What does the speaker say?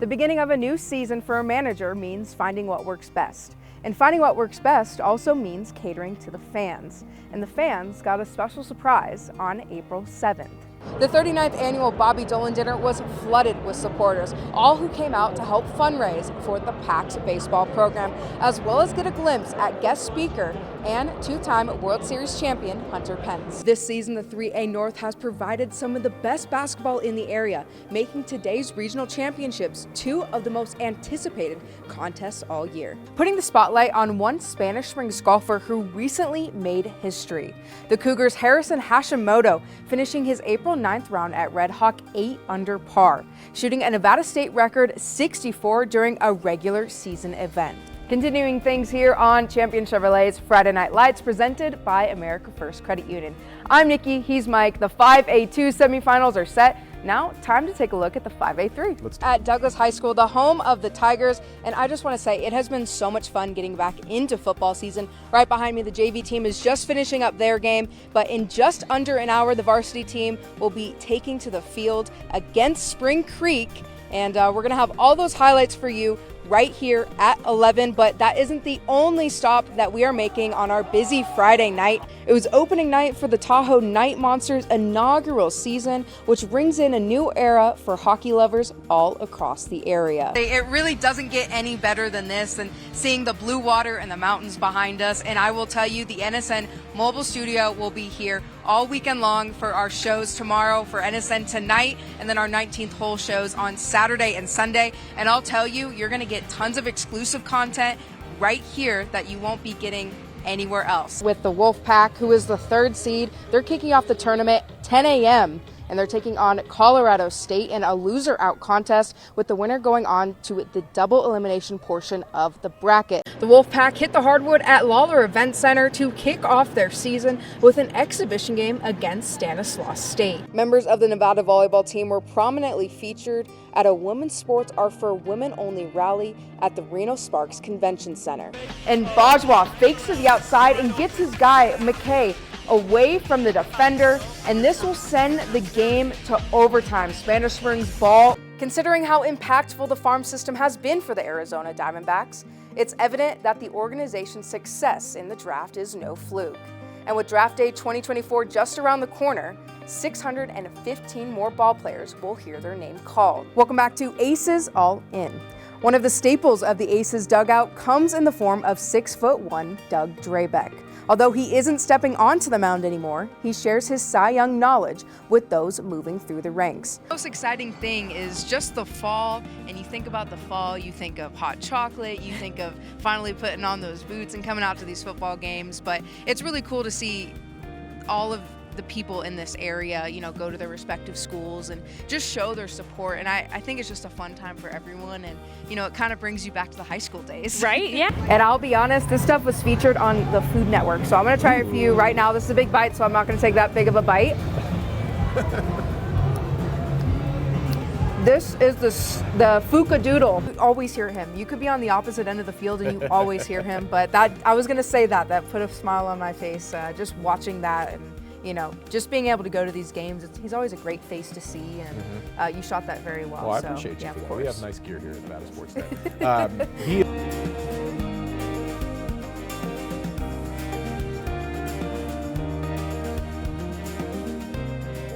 The beginning of a new season for a manager means finding what works best. And finding what works best also means catering to the fans. And the fans got a special surprise on April 7th. The 39th annual Bobby Dolan dinner was flooded with supporters, all who came out to help fundraise for the PAC's baseball program, as well as get a glimpse at guest speaker and two-time World Series champion Hunter Pence. This season, the 3A North has provided some of the best basketball in the area, making today's regional championships two of the most anticipated contests all year. Putting the spotlight on one Spanish Springs golfer who recently made history. The Cougars' Harrison Hashimoto finishing his April 9th round at Red Hawk 8 under par, shooting a Nevada State record 64 during a regular season event. Continuing things here on Champion Chevrolet's Friday Night Lights, presented by America First Credit Union. I'm Nikki, he's Mike. The 5A2 semifinals are set. Now, time to take a look at the 5A3. At Douglas High School, the home of the Tigers, and I just want to say it has been so much fun getting back into football season. Right behind me, the JV team is just finishing up their game, but in just under an hour, the varsity team will be taking to the field against Spring Creek, and we're going to have all those highlights for you right here at 11, but that isn't the only stop that we are making on our busy Friday night. It was opening night for the Tahoe Night Monsters' inaugural season, which brings in a new era for hockey lovers all across the area. It really doesn't get any better than this, and seeing the blue water and the mountains behind us, and I will tell you, the NSN mobile studio will be here all weekend long for our shows tomorrow, for NSN tonight, and then our 19th hole shows on Saturday and Sunday. And I'll tell you, you're going to get tons of exclusive content right here that you won't be getting anywhere else. With the Wolfpack, who is the third seed, they're kicking off the tournament 10 a.m. and they're taking on Colorado State in a loser-out contest, with the winner going on to the double elimination portion of the bracket. The Wolfpack hit the hardwood at Lawler Event Center to kick off their season with an exhibition game against Stanislaus State. Members of the Nevada volleyball team were prominently featured at a Women's Sports Are for Women Only rally at the Reno Sparks Convention Center. And Bajwa fakes to the outside and gets his guy, McKay, away from the defender, and this will send the game to overtime. Spanish Springs ball. Considering how impactful the farm system has been for the Arizona Diamondbacks, it's evident that the organization's success in the draft is no fluke. And with draft day 2024 just around the corner, 615 more ball players will hear their name called. Welcome back to Aces All In. One of the staples of the Aces dugout comes in the form of 6'1" Doug Drabeck. Although he isn't stepping onto the mound anymore, he shares his Cy Young knowledge with those moving through the ranks. The most exciting thing is just the fall, and you think about the fall, you think of hot chocolate, you think of finally putting on those boots and coming out to these football games, but it's really cool to see all of the people in this area, you know, go to their respective schools and just show their support. And I think it's just a fun time for everyone, and you know, it kind of brings you back to the high school days. Right, yeah. And I'll be honest, this stuff was featured on the Food Network, so I'm gonna try it for you right now. This is a big bite, so I'm not gonna take that big of a bite. This is the Fuka Doodle. You always hear him. You could be on the opposite end of the field and you always hear him, but that, I was gonna say that put a smile on my face, just watching that, and you know, just being able to go to these games, he's always a great face to see, and you shot that very well. Well, I so, appreciate you yeah, for of that. course. We have nice gear here at Nevada Sports Day.